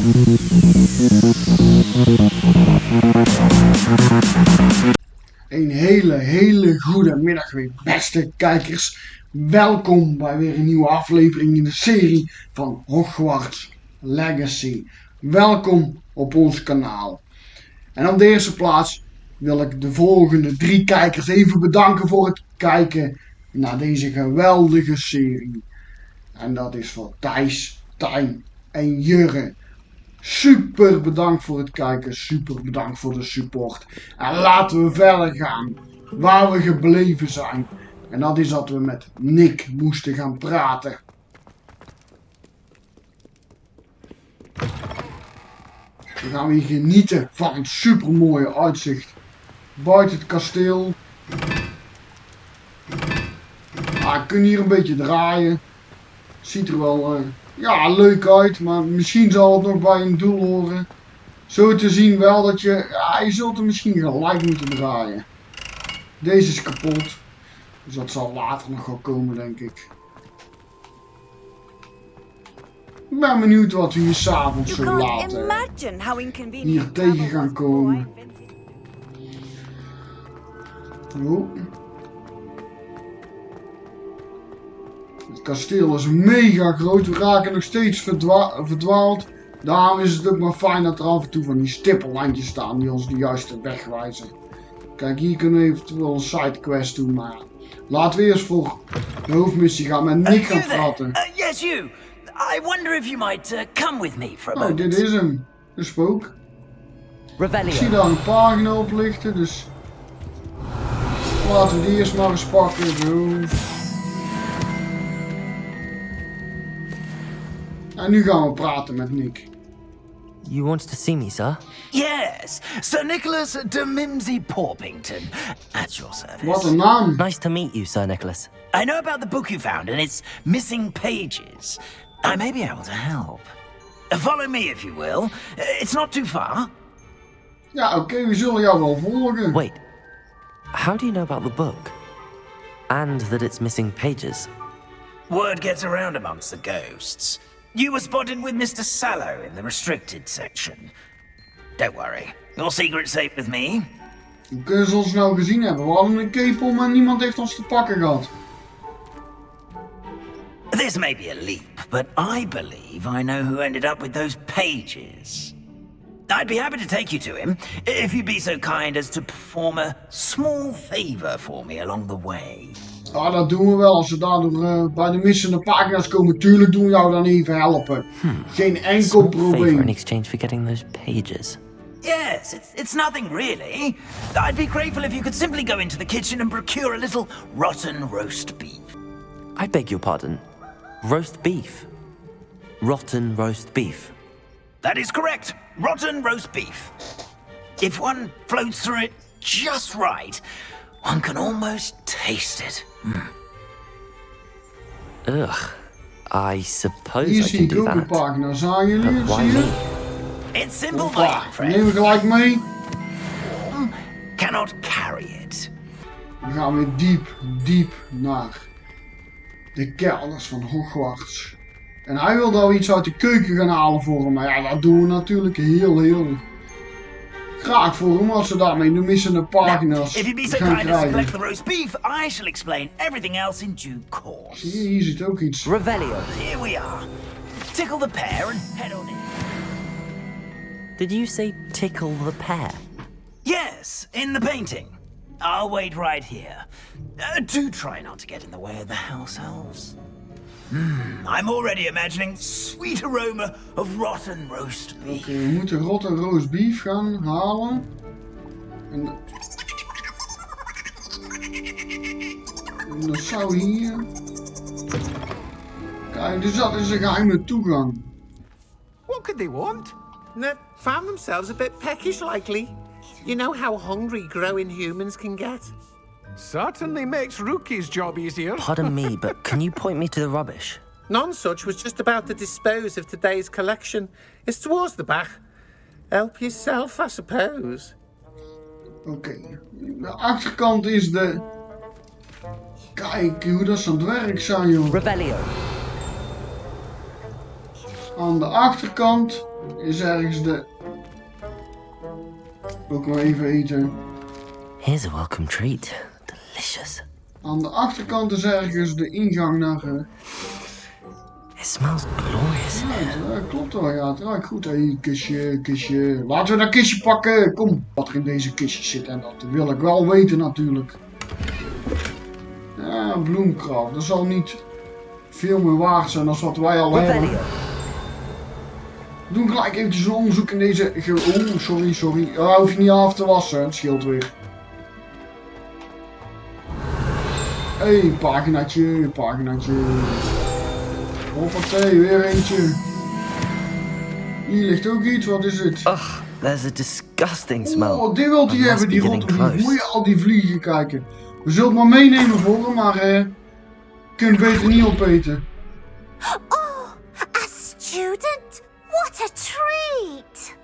Een hele goede middag weer, beste kijkers. Welkom bij weer een nieuwe aflevering in de serie van Hogwarts Legacy. Welkom op ons kanaal. En op de eerste plaats wil ik de volgende 3 kijkers even bedanken voor het kijken naar deze geweldige serie. En dat is voor Thijs, Tijn en Jurre. Super bedankt voor het kijken, super bedankt voor de support. En laten we verder gaan waar we gebleven zijn. En dat is dat we met Nick moesten gaan praten. We gaan weer genieten van een super mooie uitzicht buiten het kasteel. We kunnen hier een beetje draaien. Ziet er wel leuk uit, maar misschien zal het nog bij een doel horen. Zo te zien wel dat je zult er misschien gelijk moeten draaien. Deze is kapot, dus dat zal later nog wel komen, denk ik. Ik ben benieuwd wat we hier s'avonds zo laat hier tegen gaan komen. Oh. Het kasteel is mega groot, we raken nog steeds verdwaald. Daarom is het ook maar fijn dat er af en toe van die stippellijntjes staan die ons de juiste weg wijzen. Kijk, hier kunnen we eventueel een sidequest doen, maar laten we eerst voor de hoofdmissie gaan met Nick gaan praten. Yes, you. I wonder if you might come with me for a moment. Dit is hem. De spook. Revelio. Ik zie daar een pagina op lichten, dus laten we die eerst maar eens pakken. Zo. En nu gaan we praten met Nick. You wanted to see me, sir? Yes, Sir Nicholas de Mimsy Porpington, at your service. Wat een naam. Nice to meet you, Sir Nicholas. I know about the book you found and its missing pages. I may be able to help. Follow me if you will. It's not too far. Ja, oké, we zullen jou wel volgen. Wait, how do you know about the book? And that it's missing pages? Word gets around amongst the ghosts. You were spotted with Mr. Sallow in the restricted section. Don't worry, your secret's safe with me. Hoe kunnen ze ons nou gezien hebben? We hadden een cape om en niemand heeft ons te pakken gehad. This may be a leap, but I believe I know who ended up with those pages. I'd be happy to take you to him, if you'd be so kind as to perform a small favor for me along the way. Ah, dat doen we wel. Als we daardoor bij de missende pagina's komen, tuurlijk doen we jou dan even helpen. Geen enkel probleem. In exchange for getting those pages. Yes, it's nothing really. I'd be grateful if you could simply go into the kitchen and procure a little rotten roast beef. I beg your pardon. Roast beef? Rotten roast beef? That is correct. Rotten roast beef. If one floats through it just right, one can almost taste it. Ugh. I suppose Hier I zie can ik do ook een that. pagina. Zagen jullie But het? why Zie je? me? It's simple, my Hoppa, friend. neem we gelijk mee. Cannot carry it. We gaan weer diep naar de kelders van Hogwarts. En hij wil dat we iets uit de keuken gaan halen voor hem. Maar ja, dat doen we natuurlijk heel graag voor hem als we daarmee de missende pagina's If you'd be so gaan kind as to collect krijgen. the roast beef, I shall explain everything else in due course. Zie je, hier zit ook iets. Revelio. Here we are. Tickle the pear and head on in. Did you say tickle the pear? Yes, in the painting. I'll wait right here. Do try not to get in the way of the house elves. I'm already imagining sweet aroma of rotten roast beef. Oké, we moeten rotten roast beef gaan halen. En dat zou hier... Kijk, dus dat is een geheime toegang. What could they want? They found themselves a bit peckish, likely. You know how hungry growing humans can get. Certainly makes Rookie's job easier. Pardon me, but can you point me to the rubbish? None such was just about to dispose of today's collection. It's towards the back. Help yourself, I suppose. Oké, de achterkant is de... Kijk hoe dat aan het werk zijn, joh. Revelio. Aan de achterkant is ergens de... Ook nog even eten. Here's a welcome treat. Delicious. Aan de achterkant is ergens de ingang naar... It smells glorious in here. Ja, klopt wel, ja. Het ruikt goed. Hé, kistje. Laten we dat kistje pakken. Kom, wat er in deze kistjes zit. En dat wil ik wel weten natuurlijk. Ja, bloemkracht. Dat zal niet veel meer waard zijn dan wat wij al hebben. Doe gelijk eventjes een onderzoek in deze... Oh, sorry. Ja, hoef je niet af te wassen. Het scheelt weer. Hé, paginaatje. Hoppatee, weer eentje. Hier ligt ook iets, wat is het? Ugh, there's a disgusting smell. Oh, die wilt hij I hebben, must die be rotte getting vlieg. close. Moet je al die vliegen kijken. We zullen het maar meenemen voor hem, maar je kunt beter niet opeten. Oh, a student? What a treat!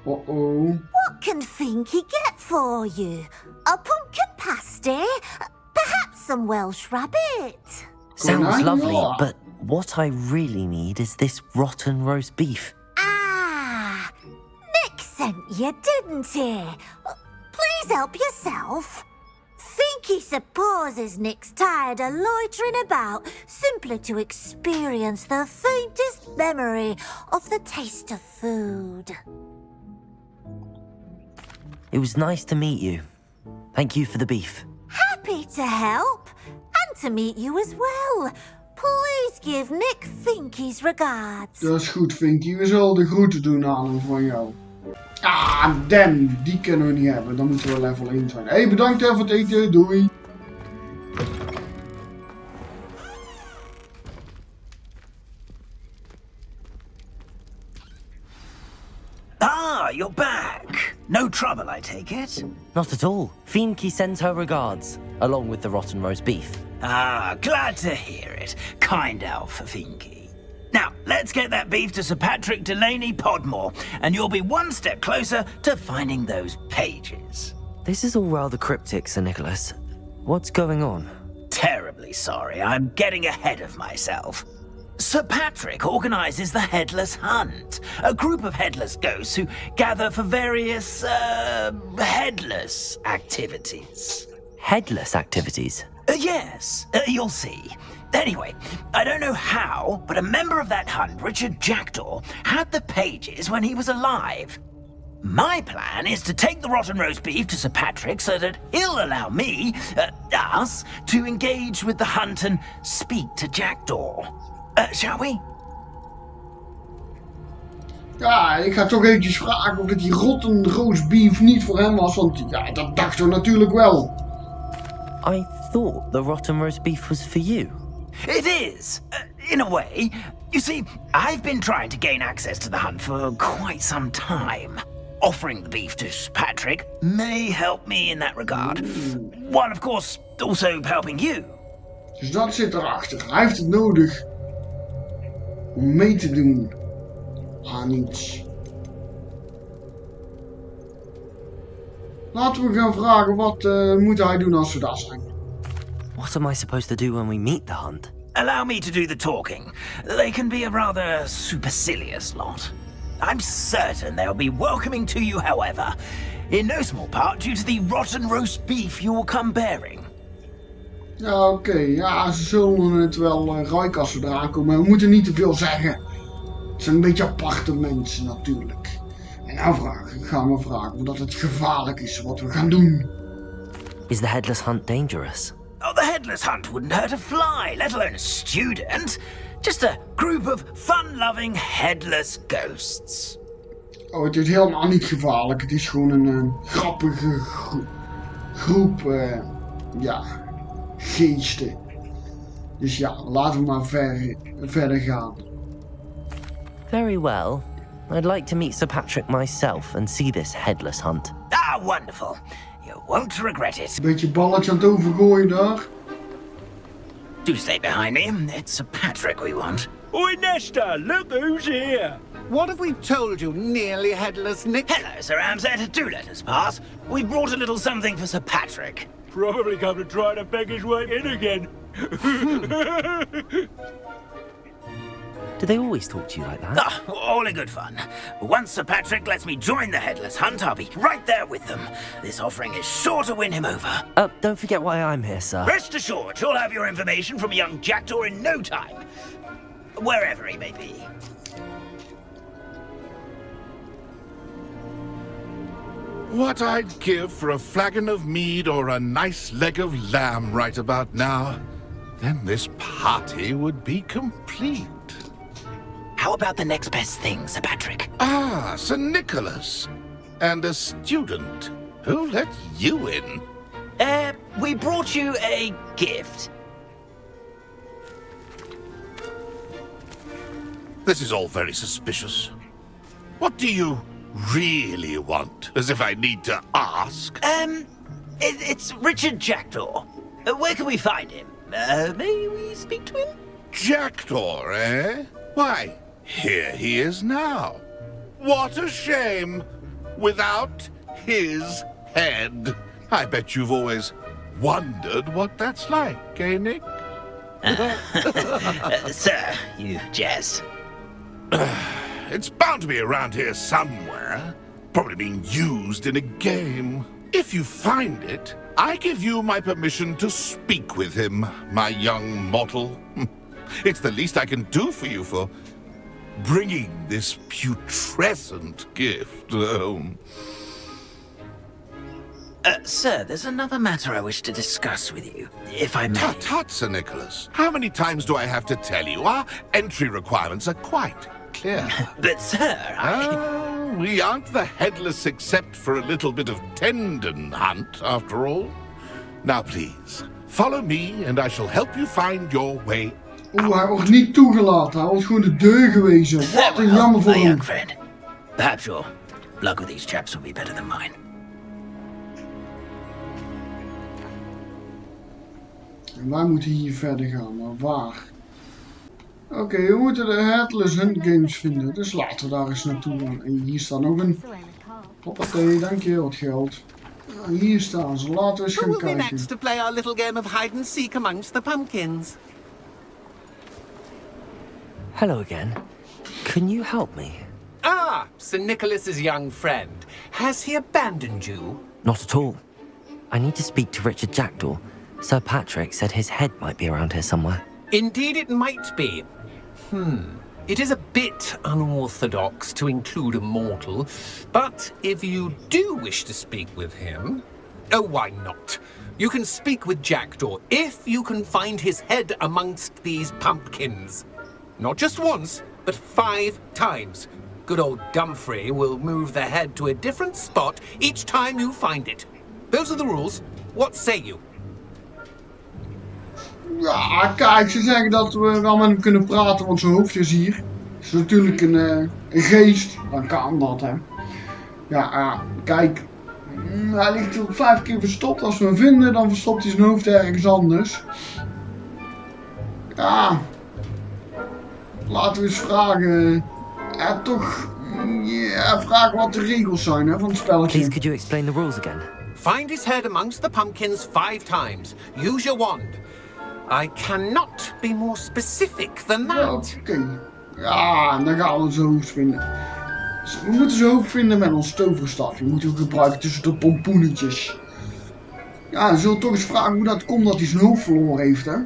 Oh. What can Finky get for you? A pumpkin pasty? Perhaps some Welsh rabbit? Sounds Konijn, lovely, ja. but what I really need is this rotten roast beef. Ah, Nick sent you, didn't he? Please help yourself. Finky supposes Nick's tired of loitering about simply to experience the faintest memory of the taste of food. It was nice to meet you. Thank you for the beef. Happy to help, and to meet you as well. Please give Nick Finky's regards. Dat is goed, Vinky. We zullen de groeten doen aan hem van jou. Ah, damn. Die kunnen we niet hebben. Dan moeten we level 1 zijn. Hé, bedankt voor het eten. Doei. Ah, you're back. No trouble, I take it? Not at all. Fienke sends her regards, along with the rotten roast beef. Ah, glad to hear it. Kind elf, Finky. Now, let's get that beef to Sir Patrick Delaney Podmore, and you'll be one step closer to finding those pages. This is all rather cryptic, Sir Nicholas. What's going on? Terribly sorry, I'm getting ahead of myself. Sir Patrick organises the Headless Hunt, a group of headless ghosts who gather for various, headless activities. Headless activities? Yes, you'll see. Anyway, I don't know how, but a member of that hunt, Richard Jackdaw, had the pages when he was alive. My plan is to take the rotten roast beef to Sir Patrick so that he'll allow me, us, to engage with the hunt and speak to Jackdaw. Shall we? Ja, ik ga toch eventjes vragen of dit die rotten roast beef niet voor hem was. Want ja, dat dachten we natuurlijk wel. I thought the rotten roast beef was for you. It is, in a way. You see, I've been trying to gain access to the hunt for quite some time. Offering the beef to Patrick may help me in that regard. While, of course, also helping you. Dus dat zit erachter. Hij heeft het nodig om mee te doen aan iets. Laten we gaan vragen wat moet hij doen als we daar zijn. What am I supposed to do when we meet the hunt? Allow me to do the talking. They can be a rather supercilious lot. I'm certain they'll be welcoming to you, however, in no small part due to the rotten roast beef you will come bearing. Ja, oké. Ja, ze zullen het wel ruiken als we eraan komen. We moeten niet te veel zeggen. Het zijn een beetje aparte mensen natuurlijk. En nou gaan we vragen omdat het gevaarlijk is wat we gaan doen. Is the headless hunt dangerous? Oh, the headless hunt wouldn't hurt a fly, let alone a student. Just a group of fun-loving headless ghosts. Oh, het is helemaal niet gevaarlijk. Het is gewoon een grappige groep, geesten. Dus ja, laten we maar verder gaan. Very well. I'd like to meet Sir Patrick myself and see this headless hunt. Ah, wonderful. You won't regret it. Beetje balletje aan het overgooien daar. Do stay behind me. It's Sir Patrick we want. Oi, Nesta, look who's here. What have we told you, nearly headless Nick? Hello, Sir Amset. Do let us pass. We brought a little something for Sir Patrick. Probably come to try to beg his way in again. Do they always talk to you like that? Ah, all in good fun. Once Sir Patrick lets me join the Headless Hunt, I'll be right there with them. This offering is sure to win him over. Don't forget why I'm here, sir. Rest assured, you'll have your information from a young jackdaw in no time. Wherever he may be. What I'd give for a flagon of mead or a nice leg of lamb right about now. Then this party would be complete. How about the next best thing, Sir Patrick? Ah, Sir Nicholas. And a student. Who let you in? We brought you a gift. This is all very suspicious. What do you really want? As if I need to ask. It's Richard Jackdaw. Where can we find him? May we speak to him? Jackdaw, eh? Why, here he is now. What a shame. Without his head. I bet you've always wondered what that's like, eh, Nick? Sir, you jest. It's bound to be around here somewhere. Probably being used in a game. If you find it, I give you my permission to speak with him, my young mortal. It's the least I can do for you for bringing this putrescent gift home. Sir, there's another matter I wish to discuss with you, if I may. Tut, Sir Nicholas. How many times do I have to tell you? Our entry requirements are quite clear. But, sir, we aren't the Headless except for a little bit of tendon hunt, after all. Now, please, follow me and I shall help you find your way. Oeh, hij wordt niet toegelaten. Hij wordt gewoon de deur gewezen. Wat een jammer voor my hem. young friend. Perhaps your luck with these chaps will be better than mine. En wij moeten hier verder gaan, maar waar? Oké, we moeten de Headless Hunt Games vinden, dus laten we daar eens naartoe gaan. En hier staat nog een... Hoppatee, dankjewel, wat geld. Ja, hier staan ze, laten we eens gaan Who will be kijken. next to play our little game of hide and seek amongst the pumpkins? Hello again. Can you help me? Ah, Sir Nicholas's young friend. Has he abandoned you? Not at all. I need to speak to Richard Jackdaw. Sir Patrick said his head might be around here somewhere. Indeed it might be. It is a bit unorthodox to include a mortal, but if you do wish to speak with him... Oh, why not? You can speak with Jackdaw if you can find his head amongst these pumpkins. Not just once, but 5 times. Good old Dumfrey will move the head to a different spot each time you find it. Those are the rules. What say you? Ja, kijk, ze zeggen dat we wel met hem kunnen praten, want zijn hoofd is hier. Het is natuurlijk een geest, dan kan dat, hè. Ja, kijk. Hij ligt er 5 keer verstopt. Als we hem vinden, dan verstopt hij zijn hoofd ergens anders. Ja. Laten we eens vragen. Ja, toch. Ja, vragen wat de regels zijn, hè, van het spelletje. Please, could you explain the rules again? Find his head amongst the pumpkins 5 times. Use your wand. I cannot be more specific than that. Oké. Ja, en dan gaan we zijn hoofd vinden. We moeten zijn hoofd vinden met ons toverstafje. Die moeten we gebruiken tussen de pompoenetjes. Ja, we zullen toch eens vragen hoe dat komt dat hij zijn hoofd verloren heeft, hè?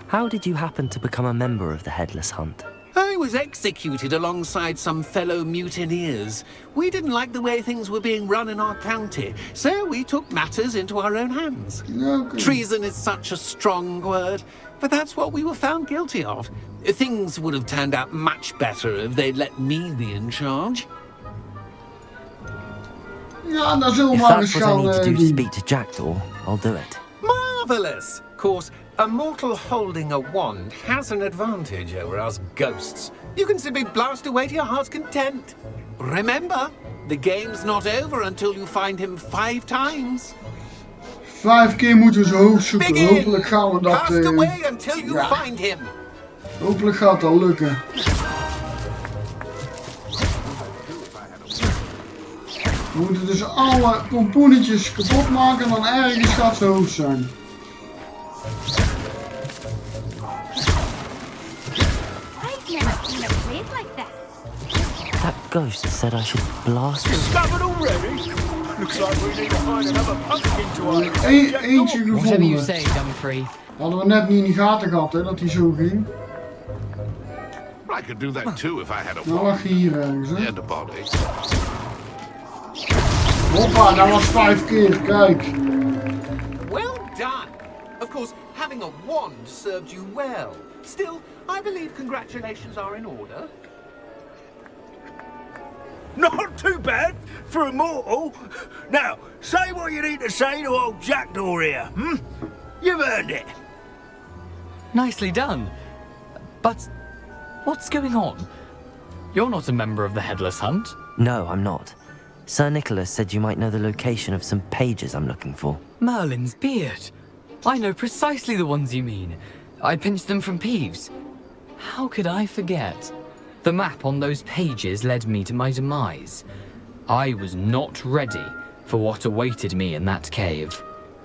How did you happen to become a member of the Headless Hunt? I was executed alongside some fellow mutineers. We didn't like the way things were being run in our county, so we took matters into our own hands. Okay. Treason is such a strong word, but that's what we were found guilty of. Things would have turned out much better if they'd let me be in charge. Ja, dan zullen we If maar eens that's what I gaan need to do to doen. speak to Jackdaw, I'll do it. Marvelous! Of course, a mortal holding a wand has an advantage over us ghosts. You can simply blast away to your heart's content. Remember, the game's not over until you find him 5 times. 5 keer moeten we zijn hoofd zoeken. Begin! Hopelijk gaan we dat... Cast away until you ja. find him. Hopelijk gaat dat lukken. We moeten dus alle pompoenetjes kapot maken en dan ergens gaat zijn hoofd zijn. Hey, That ghost said I should blast the... Discovered already? Looks like we need to find another pumpkin to open. Eentje Whatever you gevonden. say, Dumfrey. Hadden we net niet in de gaten gehad, hè, dat hij zo ging. I could do that too if I had a Nou lag hij hier ergens, hè. and a body. Hoppa, dat was 5 keer, kijk. Well done. Of course, having a wand served you well. Still, I believe congratulations are in order. Not too bad for a mortal. Now, say what you need to say to old Jackdaw here, hmm? You've earned it. Nicely done. But what's going on? You're not a member of the Headless Hunt. No, I'm not. Sir Nicholas said you might know the location of some pages I'm looking for. Merlin's beard. I know precisely the ones you mean. I pinched them from Peeves. How could I forget? The map on those pages led me to my demise. I was not ready for what awaited me in that cave.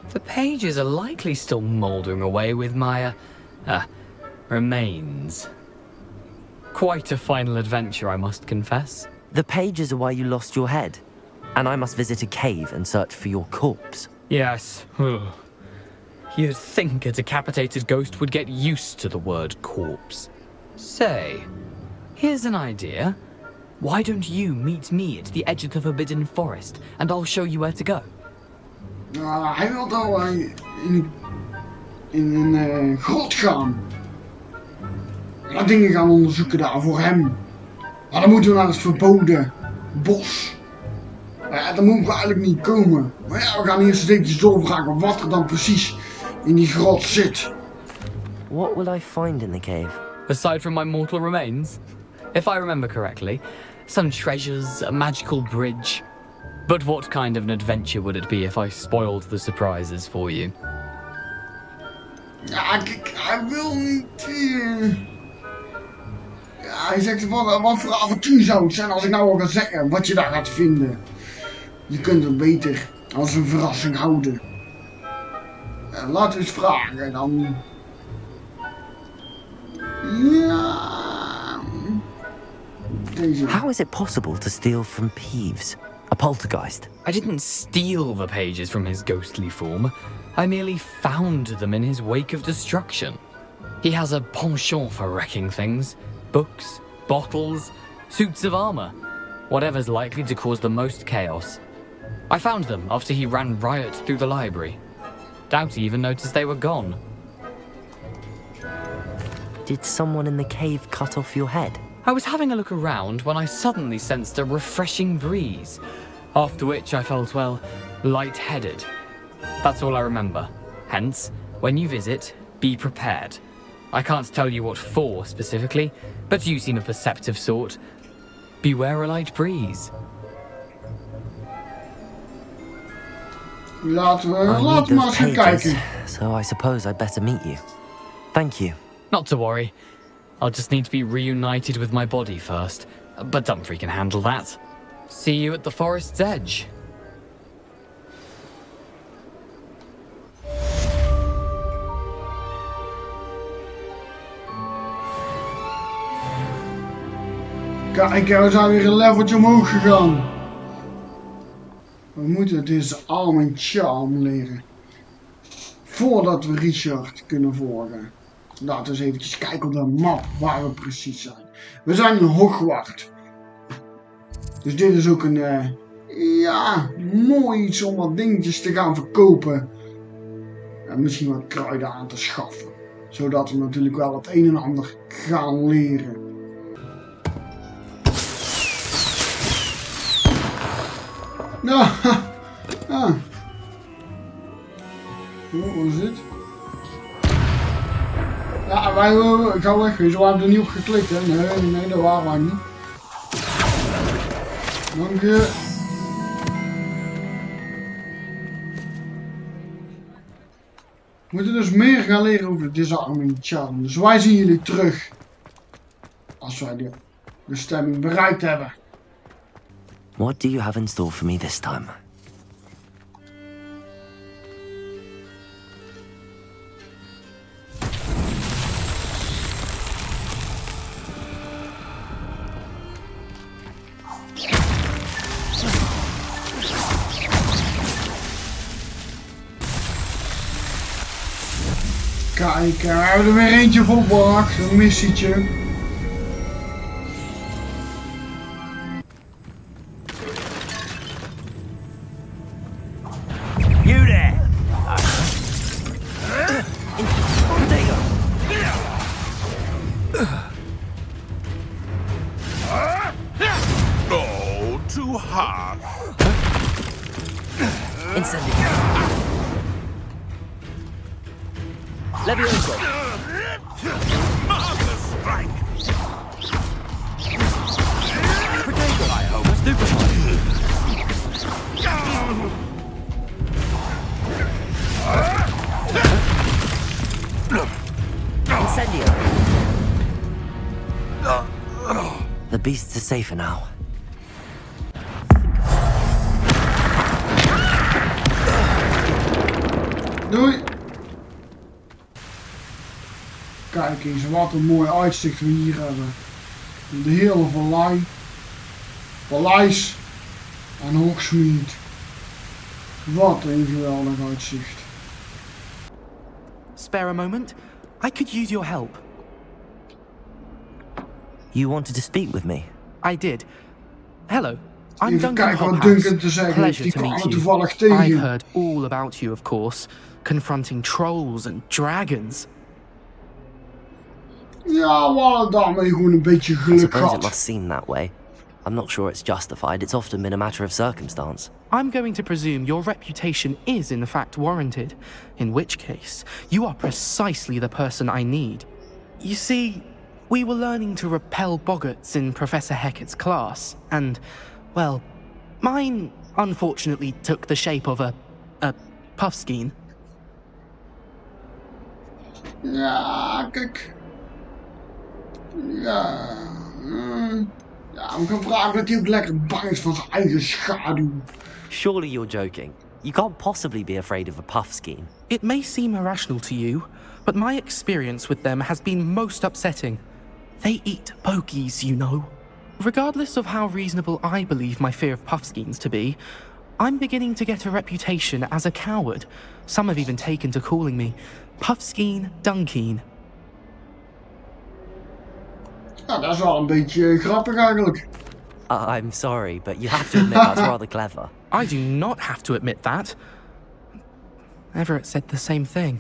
The pages are likely still mouldering away with my, remains. Quite a final adventure, I must confess. The pages are why you lost your head, and I must visit a cave and search for your corpse. Yes. You'd think a decapitated ghost would get used to the word corpse. Say, here's an idea. Why don't you meet me at the edge of the Forbidden Forest, and I'll show you where to go? Hij wil al in een grot gaan. En dingen gaan onderzoeken daar voor hem. Maar dan moeten we naar het verboden bos. Ja, daar moeten we eigenlijk niet komen. Maar ja, we gaan eerst eens eventjes doorvragen wat er dan precies in die grot zit. What will I find in the cave? Aside from my mortal remains? If I remember correctly, some treasures, a magical bridge. But what kind of an adventure would it be if I spoiled the surprises for you? Ja, kijk, hij wil niet... Ja, hij zegt wat voor avontuur zou het zijn als ik nou al ga zeggen wat je daar gaat vinden. Je kunt het beter als een verrassing houden. Laten we eens vragen dan. Ja. Deze. How is it possible to steal from Peeves? A poltergeist? I didn't steal the pages from his ghostly form. I merely found them in his wake of destruction. He has a penchant for wrecking things. Books, bottles, suits of armor. Whatever's likely to cause the most chaos. I found them after he ran riot through the library. Doubt he even noticed they were gone. Did someone in the cave cut off your head? I was having a look around when I suddenly sensed a refreshing breeze, after which I felt, well, lightheaded. That's all I remember. Hence, when you visit, be prepared. I can't tell you what for specifically, but you seem a perceptive sort. Beware a light breeze. Laten we I need maar those eens gaan pages, kijken. so I suppose I'd better meet you. Thank you. Not to worry. I'll just need to be reunited with my body first. But Dumfrey can handle that. See you at the forest's edge. Kijk, we zijn weer een leveltje omhoog gegaan. We moeten deze arm en charm leren. Voordat we Richard kunnen volgen. Laten we eens eventjes kijken op de map waar we precies zijn. We zijn in Hogwarts. Dus dit is ook een, ja, mooi iets om wat dingetjes te gaan verkopen. En misschien wat kruiden aan te schaffen. Zodat we natuurlijk wel het een en ander gaan leren. Ja, ja. Wat is dit? Ja, wij gaan weg. We hebben er niet op geklikt, hè? Nee, dat waren wij niet. Dank je. We moeten dus meer gaan leren over de disarming charm. Dus wij zien jullie terug. Als wij de bestemming bereikt hebben. What do you have in store for me this time? kijken, we hebben er weer eentje volbracht, een missietje. You there! Oh, too hard. Incendio. Levioso. Marvelous strike. Potato! I hope. Stupefy! Incendio. The beasts are safer now. Doei! Kijk eens, wat een mooi uitzicht we hier hebben. De hele vallei. Paleis en Hogsmeade. Wat een geweldig uitzicht. Spare a moment? I could use your help. You wanted to speak with me? I did. Hello, I'm Even Duncan kijken wat Hogwarts. Duncan te zeggen heeft. Pleasure Die to kwam meet er you. toevallig I've tegen. heard all about you, of course, confronting trolls and dragons. Ja, we hadden daarmee gewoon een beetje I geluk suppose it gehad. must seem that way. I'm not sure it's justified. It's often been a matter of circumstance. I'm going to presume your reputation is in fact warranted, in which case, you are precisely the person I need. You see, we were learning to repel boggarts in Professor Hecat's class, and, well, mine unfortunately took the shape of a puffskein. Ja, kijk. Ja. Ja, we gaan vragen dat hij ook lekker bang is van zijn eigen schaduw. Surely you're joking. You can't possibly be afraid of a puffskein. It may seem irrational to you, but my experience with them has been most upsetting. They eat pokies, you know. Regardless of how reasonable I believe my fear of puffskeins to be, I'm beginning to get a reputation as a coward. Some have even taken to calling me Puffskein Duncan. Ja, dat is wel een beetje grappig eigenlijk. I'm sorry, but you have to admit that's rather clever. I do not have to admit that. Everett said the same thing.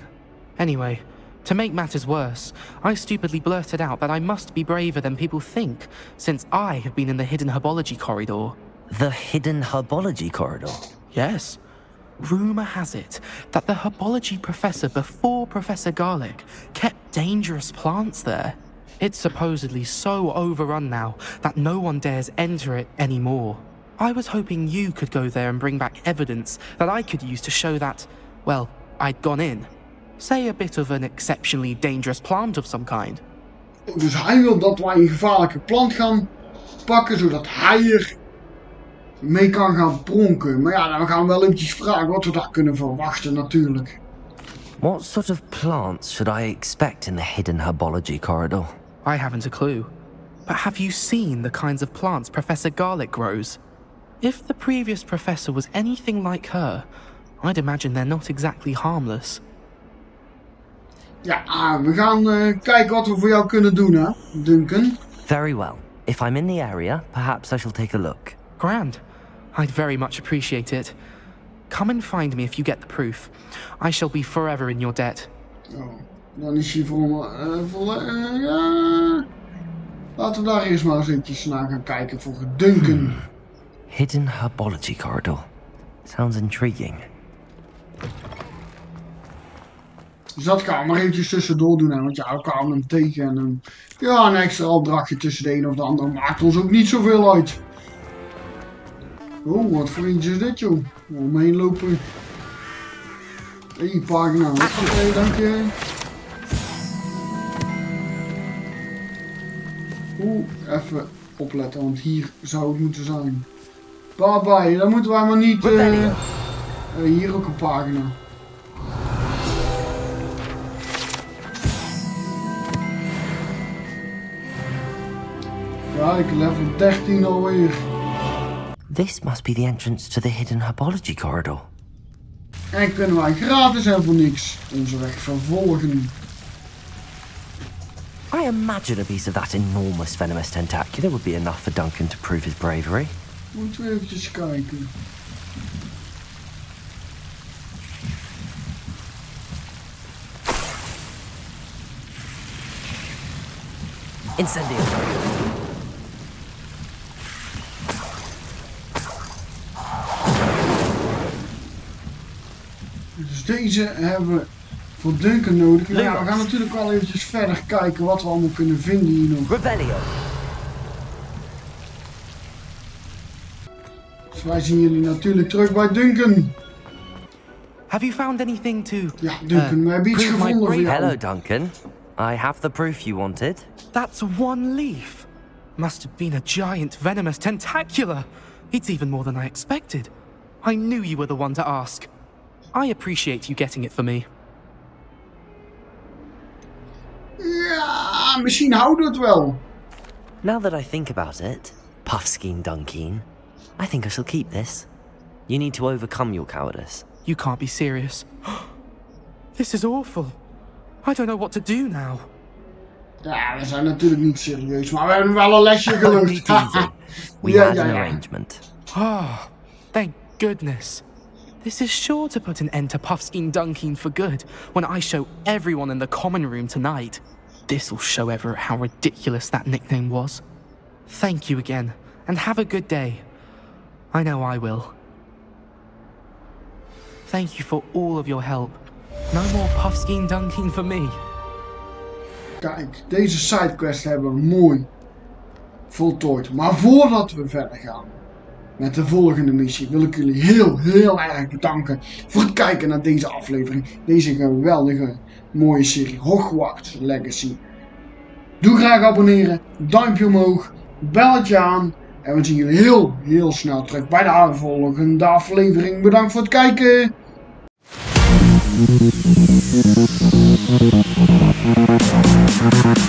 Anyway, to make matters worse, I stupidly blurted out that I must be braver than people think, since I have been in the hidden herbology corridor. The hidden herbology corridor? Yes. Rumour has it that the herbology professor before Professor Garlic kept dangerous plants there. It's supposedly so overrun now that no one dares enter it anymore. I was hoping you could go there and bring back evidence that I could use to show that, well, I'd gone in. Say a bit of an exceptionally dangerous plant of some kind. Dus hij wil dat wij een gevaarlijke plant gaan pakken, zodat hij er mee kan gaan pronken. Maar ja, dan gaan we wel eventjes vragen wat we daar kunnen verwachten natuurlijk. What sort of plants should I expect in the hidden herbology corridor? I haven't a clue. But have you seen the kinds of plants Professor Garlic grows? If the previous professor was anything like her, I'd imagine they're not exactly harmless. Ja, we gaan kijken wat we voor jou kunnen doen, hè, Duncan. Very well. If I'm in the area, perhaps I shall take a look. Grand. I'd very much appreciate it. Come and find me if you get the proof. I shall be forever in your debt. Oh, dan is hij ja. Laten we daar eerst maar eens eventjes naar gaan kijken voor Duncan. Hidden herbology corridor. Sounds intriguing. Dus dat gaan we maar eventjes tussendoor doen, hè, want ja, we kwamen hem tegen en ja, een extra opdrachtje tussen de een of de ander maakt ons ook niet zoveel uit. Oh, wat voor eentje is dit, joh? Omheen lopen. Hey, pagina. Oké, dank je. Oeh, even opletten, want hier zou het moeten zijn. Bye bye, dan moeten wij maar niet... hier ook een pagina. Ja, ik level 13 alweer. This must be the entrance to the hidden herbology corridor. En kunnen wij gratis en voor niks onze weg vervolgen. I imagine a piece of that enormous venomous tentacular would be enough for Duncan to prove his bravery. Moeten we eventjes kijken. Incendio. Dus deze hebben we voor Duncan nodig. Nou ja, we gaan natuurlijk wel eventjes verder kijken wat we allemaal kunnen vinden hier nog. Revelio. Dus wij zien jullie natuurlijk terug bij Duncan. Have you found anything to... Ja, Duncan, we hebben iets prove my gevonden voor jou. Hello, Duncan. I have the proof you wanted. That's one leaf. Must have been a giant venomous tentacula. It's even more than I expected. I knew you were the one to ask. I appreciate you getting it for me. Ja, misschien houden we het wel. Now that I think about it, Puffskein Duncan, I think I shall keep this. You need to overcome your cowardice. You can't be serious. This is awful. I don't know what to do now. Ja, we zijn natuurlijk niet serieus, maar we hebben wel een lesje Oh, gelukt. not easy. We had an arrangement. Ah, thank goodness. This is sure to put an end to Puffskein Duncan for good when I show everyone in the common room tonight. This'll show Everett how ridiculous that nickname was. Thank you again, and have a good day. I know I will. Thank you for all of your help. No more Puffskein Duncan for me. Kijk, deze sidequest hebben we mooi voltooid. Maar voordat we verder gaan met de volgende missie, wil ik jullie heel erg bedanken voor het kijken naar deze aflevering. Deze geweldige, mooie serie Hogwarts Legacy. Doe graag abonneren, duimpje omhoog, belletje aan. En we zien jullie heel snel terug bij de volgende aflevering. Bedankt voor het kijken. Thank you.